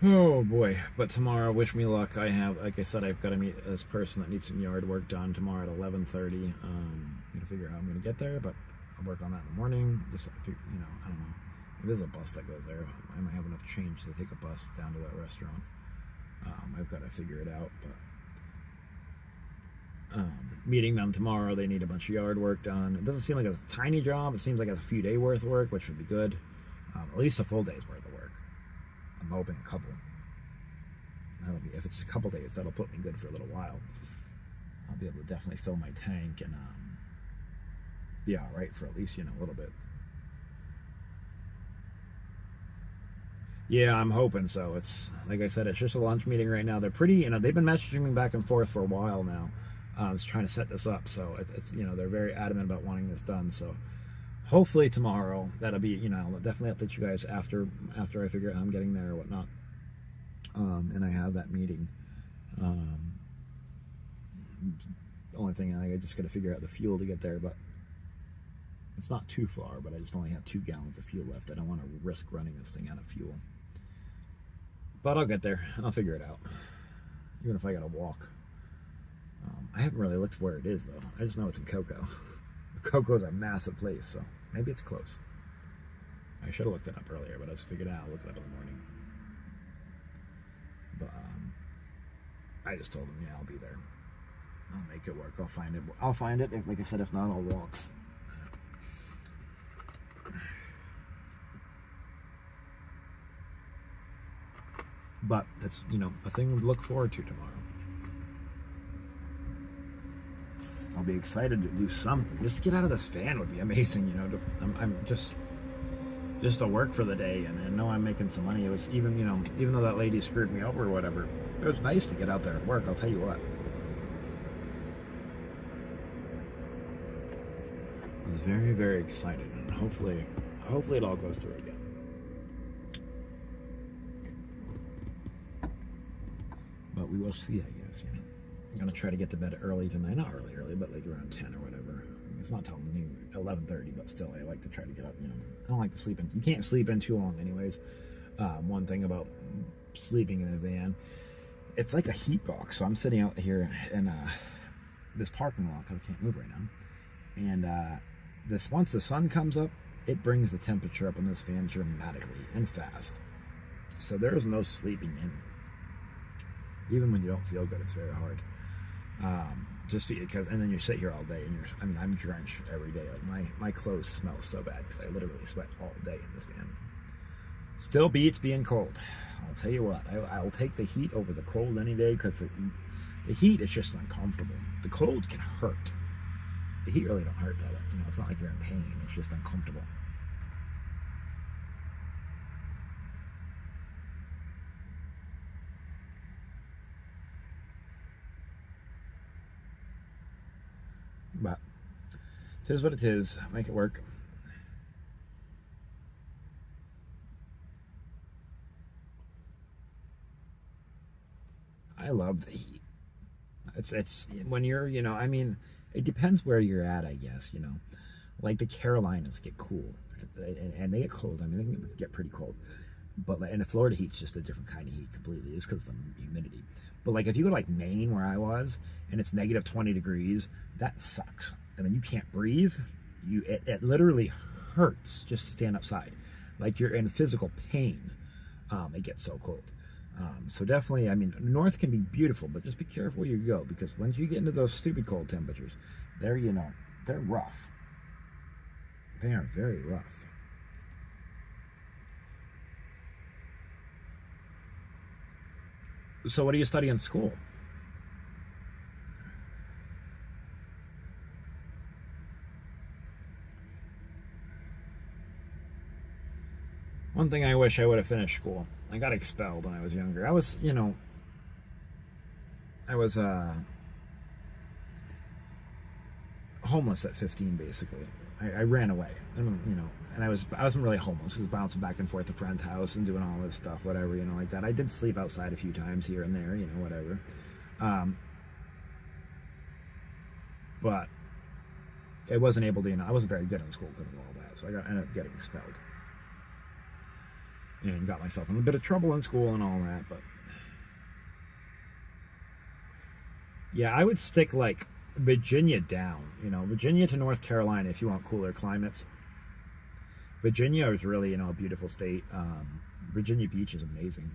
Oh boy. But tomorrow, wish me luck. Like I said, I've got to meet this person that needs some yard work done tomorrow at 11:30. I'm going to figure out how I'm going to get there, but I'll work on that in the morning. Just, I don't know. If there's a bus that goes there, I might have enough change to take a bus down to that restaurant. I've got to figure it out, but meeting them tomorrow, they need a bunch of yard work done. It doesn't seem like a tiny job. It seems like a few day worth of work, which would be good. At least a full day's worth of work. I'm hoping a couple. If it's a couple days, that'll put me good for a little while. I'll be able to definitely fill my tank and be all right for at least, a little bit. Yeah, I'm hoping so. It's, like I said, it's just a lunch meeting right now. They're pretty, they've been messaging me back and forth for a while now. I was trying to set this up, so it's they're very adamant about wanting this done. So hopefully tomorrow, that'll be, I'll definitely update you guys after I figure out how I'm getting there or whatnot. And I have that meeting. Only thing, I just got to figure out the fuel to get there, but it's not too far, but I just only have 2 gallons of fuel left. I don't want to risk running this thing out of fuel. But I'll get there. I'll figure it out. Even if I got to walk. I haven't really looked where it is, though. I just know it's in Cocoa. Coco's a massive place, so maybe it's close. I should have looked it up earlier, but I just figured out. I'll look it up in the morning. But I just told them, yeah, I'll be there. I'll make it work. I'll find it. I'll find it. Like I said, if not, I'll walk. But that's, a thing to look forward to tomorrow. I'll be excited to do something. Just to get out of this van would be amazing, I'm just to work for the day and know I'm making some money. It was even though that lady screwed me over or whatever, it was nice to get out there and work, I'll tell you what. I was very, very excited, and hopefully it all goes through again. But we will see, I guess, I'm gonna try to get to bed early tonight. Not early, but like around 10 or whatever. It's not till 11:30, but still, I like to try to get up. I don't like to sleep in. You can't sleep in too long, anyways. One thing about sleeping in a van, it's like a heat box. So I'm sitting out here in this parking lot because I can't move right now. And once the sun comes up, it brings the temperature up in this van dramatically and fast. So there is no sleeping in. Even when you don't feel good, it's very hard. Just because, and then you sit here all day, and I'm drenched every day. Like my clothes smell so bad because I literally sweat all day in this van. Still beats being cold. I'll tell you what, I'll take the heat over the cold any day because the heat is just uncomfortable. The cold can hurt. The heat really don't hurt that. It's not like you're in pain. It's just uncomfortable. But it is what it is. Make it work. I love the heat. It's when you're, it depends where you're at, I guess, Like the Carolinas get cool, and they get cold. They can get pretty cold. But and the Florida heat's just a different kind of heat completely, just because of the humidity. But like if you go to like Maine, where I was, and it's negative 20 degrees, that sucks. You can't breathe. It literally hurts just to stand outside. Like you're in physical pain. It gets so cold. So definitely, north can be beautiful, but just be careful where you go, because once you get into those stupid cold temperatures, they're rough. They are very rough. So what do you study in school? One thing I wish I would have finished school. I got expelled when I was younger. I was homeless at 15, basically. I ran away, and I wasn't really homeless. I was bouncing back and forth to friend's house and doing all this stuff, whatever, like that. I did sleep outside a few times here and there, whatever. But I wasn't able to, I wasn't very good in school because of all that, so I ended up getting expelled. And got myself in a bit of trouble in school and all that, but yeah, I would stick like Virginia down, Virginia to North Carolina if you want cooler climates. Virginia is really, a beautiful state. Virginia Beach is amazing.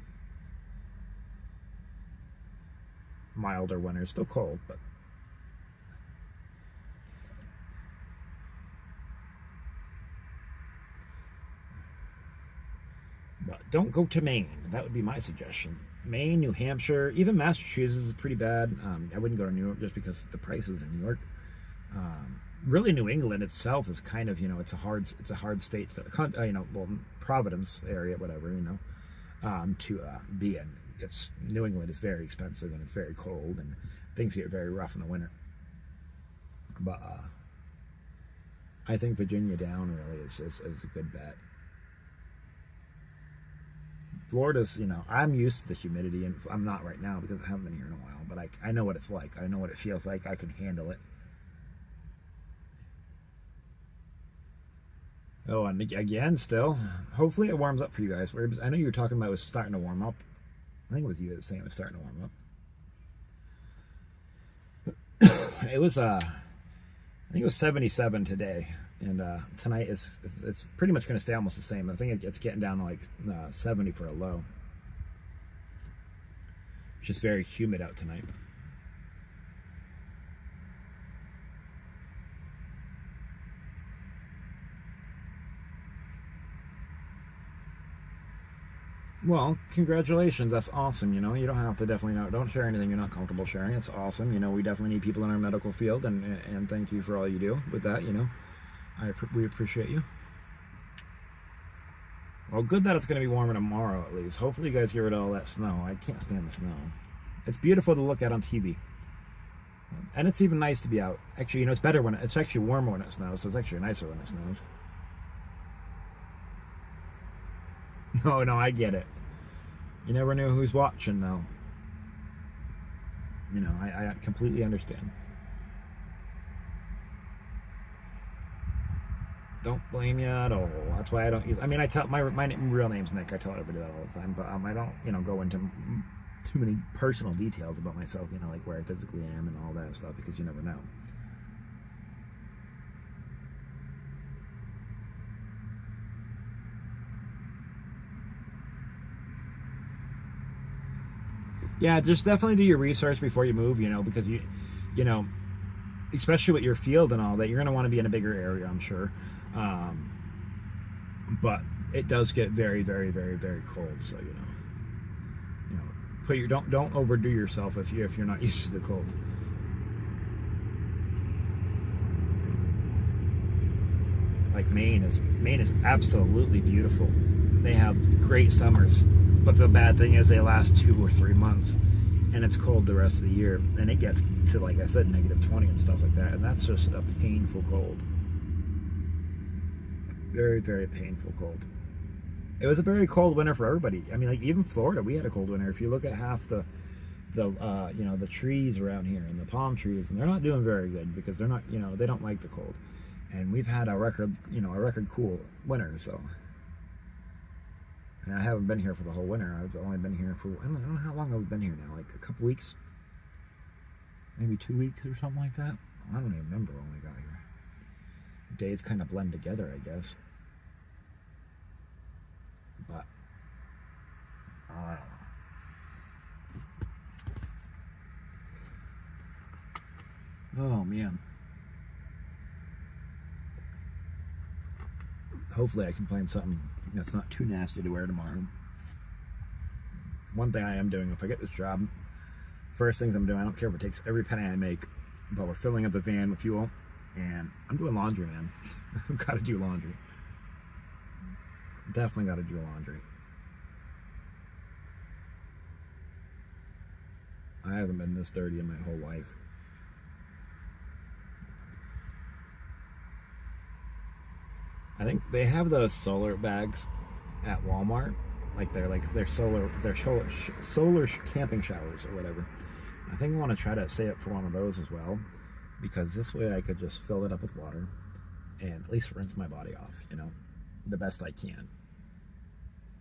Milder winter, still cold, but don't go to Maine. That would be my suggestion. Maine, New Hampshire, even Massachusetts is pretty bad. I wouldn't go to New York just because the prices in New York. Really, New England itself is kind of, it's a hard state to, Providence area, whatever, to be in. New England is very expensive and it's very cold and things get very rough in the winter. But I think Virginia down really is a good bet. Florida's, I'm used to the humidity, and I'm not right now because I haven't been here in a while, but I know what it's like. I know what it feels like. I can handle it. Oh, and again, still, hopefully it warms up for you guys. I know you were talking about it was starting to warm up. I think it was you that was saying it was starting to warm up. It was, I think it was 77 today, and tonight it's pretty much going to stay almost the same. I think it's getting down to like 70 for a low. It's just very humid out tonight. Well, congratulations. That's awesome. You know, you don't have to don't share anything you're not comfortable sharing. It's awesome. You know, we definitely need people in our medical field, and thank you for all you do with that. You know, we appreciate you. Well, good that it's going to be warmer tomorrow at least. Hopefully you guys get rid of all that snow. I can't stand the snow. It's beautiful to look at on TV. And it's even nice to be out. Actually, you know, it's better when it's actually warmer when it snows, so it's actually nicer when it snows. No, I get it. You never know who's watching, though. You know, I completely understand. Don't blame you at all. That's why I don't use. I mean, I tell my real name's Nick. I tell everybody that all the time, but I don't, you know, go into too many personal details about myself. You know, like where I physically am and all that stuff, because you never know. Yeah, just definitely do your research before you move, you know, because you know, especially with your field and all that, you're going to want to be in a bigger area, I'm sure. But it does get very, very, very, very cold, so you know, don't overdo yourself if you're not used to the cold. Like Maine is absolutely beautiful. They have great summers, but the bad thing is they last 2 or 3 months, and it's cold the rest of the year, and it gets to, like I said, -20 and stuff like that, and that's just a painful cold. Very, very painful cold. It was a very cold winter for everybody. I mean, like even Florida, we had a cold winter. If you look at half the you know, the trees around here and the palm trees, and they're not doing very good because they're not, you know, they don't like the cold. And we've had a record cool winter, so. And I haven't been here for the whole winter. I've only been here for, I don't know how long I've been here now, like a couple weeks? Maybe 2 weeks or something like that? I don't even remember when we got here. The days kind of blend together, I guess. But, I don't know. Oh, man. Hopefully I can find something that's not too nasty to wear tomorrow. One thing I am doing, if I get this job, first things I'm doing, I don't care if it takes every penny I make, but we're filling up the van with fuel, and I'm doing laundry, man. I've got to do laundry. Definitely got to do laundry. I haven't been this dirty in my whole life. I think they have those solar bags at Walmart, like they're solar camping showers or whatever. I think I want to try to save up for one of those as well, because this way I could just fill it up with water and at least rinse my body off, you know, the best I can.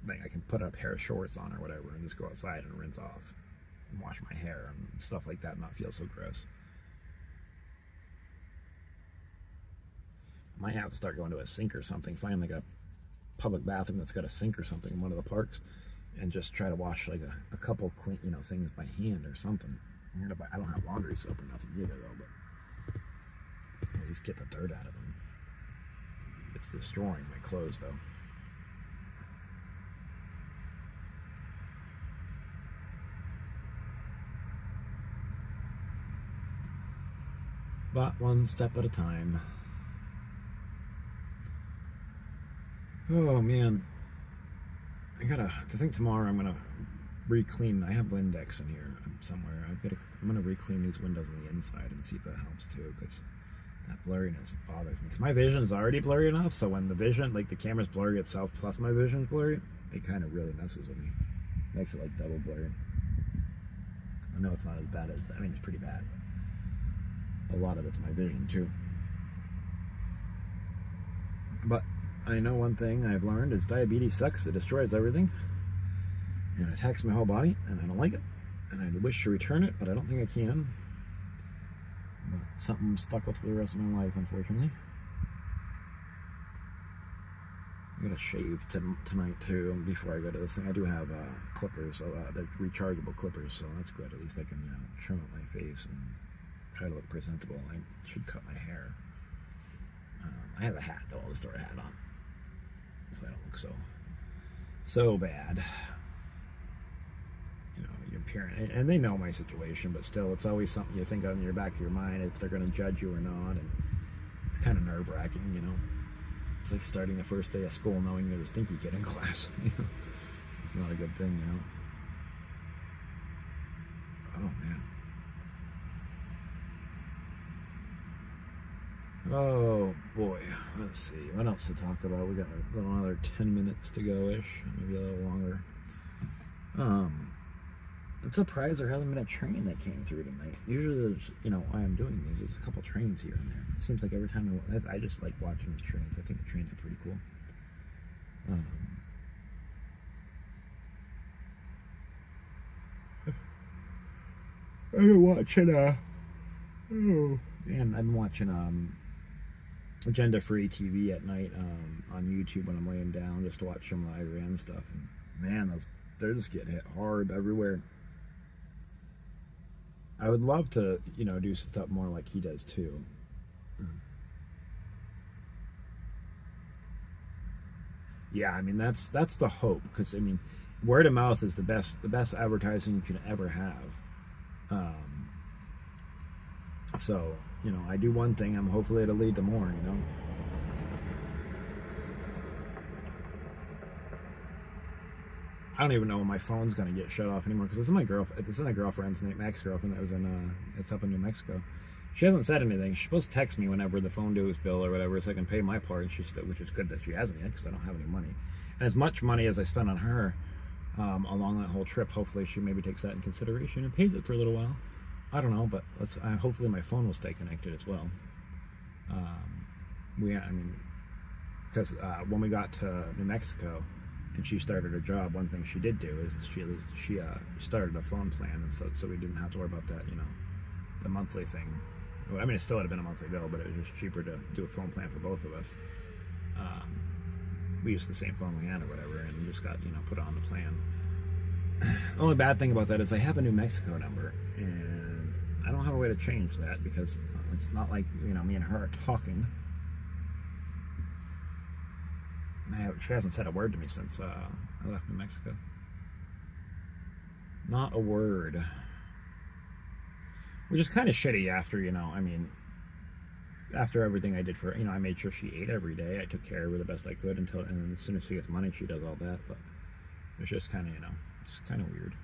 Like I can put a pair of shorts on or whatever and just go outside and rinse off and wash my hair and stuff like that and not feel so gross. Might have to start going to a sink or something, find like a public bathroom that's got a sink or something in one of the parks, and just try to wash like a couple clean, you know, things by hand or something. I don't have laundry soap or nothing either though, but at least get the dirt out of them. It's destroying my clothes though. But one step at a time. Oh man, I think tomorrow I'm gonna re-clean. I have Windex in here somewhere. I'm gonna re-clean these windows on the inside and see if that helps too, because that blurriness bothers me. Because my vision is already blurry enough, so when the vision, like the camera's blurry itself plus my vision's blurry, it kind of really messes with me. Makes it like double blurry. I know it's not as bad as, I mean, it's pretty bad, but a lot of it's my vision too. But I know one thing I've learned is diabetes sucks. It destroys everything. And it attacks my whole body, and I don't like it. And I wish to return it, but I don't think I can. But something I'm stuck with for the rest of my life, unfortunately. I'm gonna shave tonight too before I go to this thing. I do have clippers, so they're rechargeable clippers, so that's good. At least I can trim up my face and try to look presentable. I should cut my hair. I have a hat though. I'll just throw a hat on so I don't look so bad. You know, your parent, and they know my situation, but still, it's always something you think of in your back of your mind if they're going to judge you or not, and it's kind of nerve-wracking, you know. It's like starting the first day of school knowing you're the stinky kid in class. You know? It's not a good thing, you know. Oh, man. Oh, boy. Let's see. What else to talk about? We got a little another 10 minutes to go-ish. Maybe a little longer. I'm surprised there hasn't been a train that came through tonight. Usually there's, you know, why I'm doing these, there's a couple trains here and there. It seems like every time I just like watching the trains. I think the trains are pretty cool. I've been watching, I've been watching, agenda-free TV at night, on YouTube when I'm laying down just to watch some of the Iran stuff. And man, they're just getting hit hard everywhere. I would love to, you know, do stuff more like he does too. Yeah, I mean that's the hope, because I mean, word of mouth is the best advertising you can ever have. So you know, I do one thing, hopefully it'll lead to more. You know. I don't even know when my phone's gonna get shut off anymore, because it's in my girlfriend's name, my ex-girlfriend that was it's up in New Mexico. She hasn't said anything. She's supposed to text me whenever the phone dues bill or whatever, so I can pay my part. Which is good that she hasn't yet, because I don't have any money. And as much money as I spent on her along that whole trip, hopefully she maybe takes that in consideration and pays it for a little while. I don't know, but hopefully my phone will stay connected as well. Because when we got to New Mexico and she started her job, one thing she did do is she started a phone plan, and so we didn't have to worry about that, you know, the monthly thing. I mean, it still would have been a monthly bill, but it was just cheaper to do a phone plan for both of us. We used the same phone we had or whatever, and just got, you know, put on the plan. The only bad thing about that is I have a New Mexico number, and I don't have a way to change that, because it's not like, you know, me and her are talking. She hasn't said a word to me since I left New Mexico. Not a word. Which is kind of shitty after, you know, I mean, after everything I did for her. You know, I made sure she ate every day. I took care of her the best I could and as soon as she gets money, she does all that. But it's just kind of, you know, it's just kind of weird.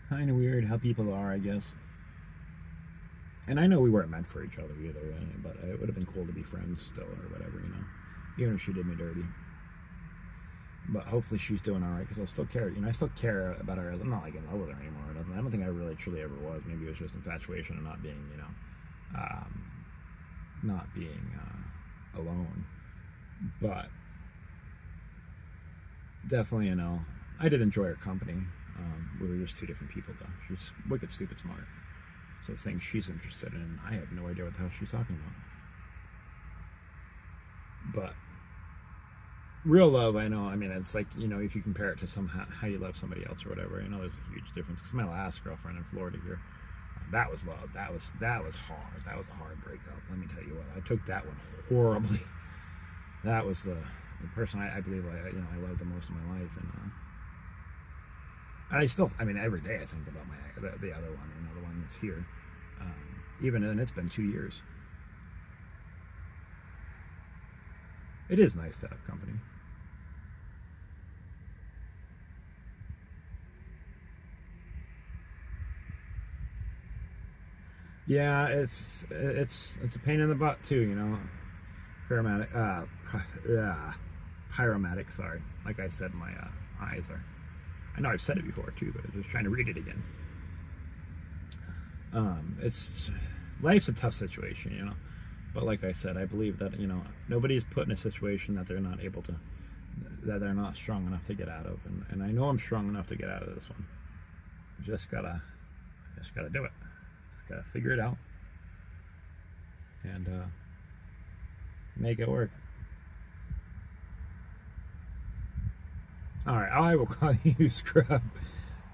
Kind of weird how people are, I guess. And I know we weren't meant for each other either, but it would have been cool to be friends still or whatever, you know. Even if she did me dirty. But hopefully she's doing alright, because I still care, you know, I still care about her. I'm not like in love with her anymore. I don't think I really truly ever was. Maybe it was just infatuation and not being, you know, alone. But definitely, you know, I did enjoy her company. We were just two different people though. She's wicked stupid smart. So the things she's interested in, I have no idea what the hell she's talking about. But real love, I know, I mean, it's like, you know, if you compare it to how you love somebody else or whatever, I know there's a huge difference. Because my last girlfriend in Florida here, that was love. That was hard. That was a hard breakup. Let me tell you what, I took that one horribly. That was the person I believe I loved the most in my life, and I still, I mean, every day I think about the other one, you know, the one that's here. Even then, it's been 2 years. It is nice to have company. Yeah, it's a pain in the butt too, you know. Pyromatic, sorry. Like I said, my eyes are. I know I've said it before too, but I'm just trying to read it again. Life's a tough situation, you know. But like I said, I believe that, you know, nobody's put in a situation that they're not able to, that they're not strong enough to get out of, and I know I'm strong enough to get out of this one. Just gotta do it. gotta figure it out and make it work. All right, I will call you scrub,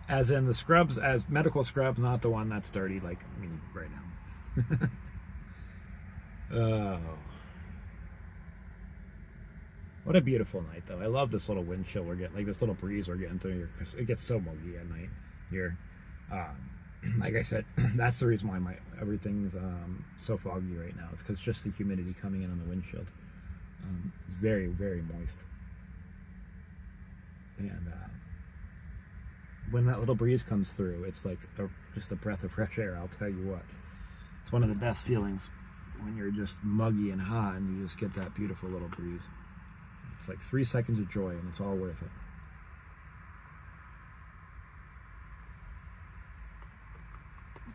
as in the scrubs, as medical scrubs, not the one that's dirty like me right now. Oh, what a beautiful night, though. I love this little wind chill we're getting, like this little breeze we're getting through here, because it gets so muggy at night here. Like I said, that's the reason why everything's so foggy right now. It's because just the humidity coming in on the windshield. It's very, very moist. And when that little breeze comes through, it's like just a breath of fresh air, I'll tell you what. It's one of the best feelings when you're just muggy and hot and you just get that beautiful little breeze. It's like 3 seconds of joy, and it's all worth it.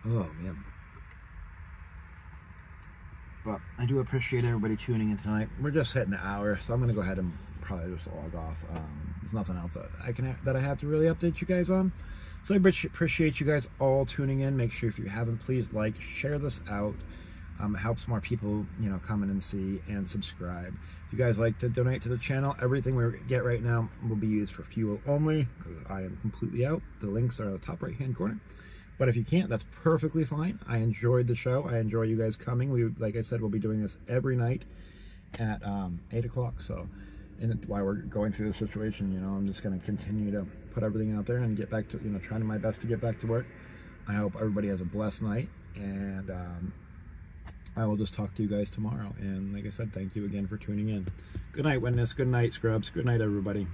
Oh, man. But I do appreciate everybody tuning in tonight. We're just hitting the hour, so I'm going to go ahead and probably just log off. There's nothing else that I have to really update you guys on. So I appreciate you guys all tuning in. Make sure, if you haven't, please like, share this out. It helps more people, come in and see and subscribe. If you guys like to donate to the channel, everything we get right now will be used for fuel only, because I am completely out. The links are at the top right-hand corner. But if you can't, that's perfectly fine. I enjoyed the show. I enjoy you guys coming. Like I said, we'll be doing this every night at 8 o'clock. So, and while we're going through the situation, I'm just going to continue to put everything out there and get back to, trying my best to get back to work. I hope everybody has a blessed night, and I will just talk to you guys tomorrow. And like I said, thank you again for tuning in. Good night, Witness. Good night, Scrubs. Good night, everybody.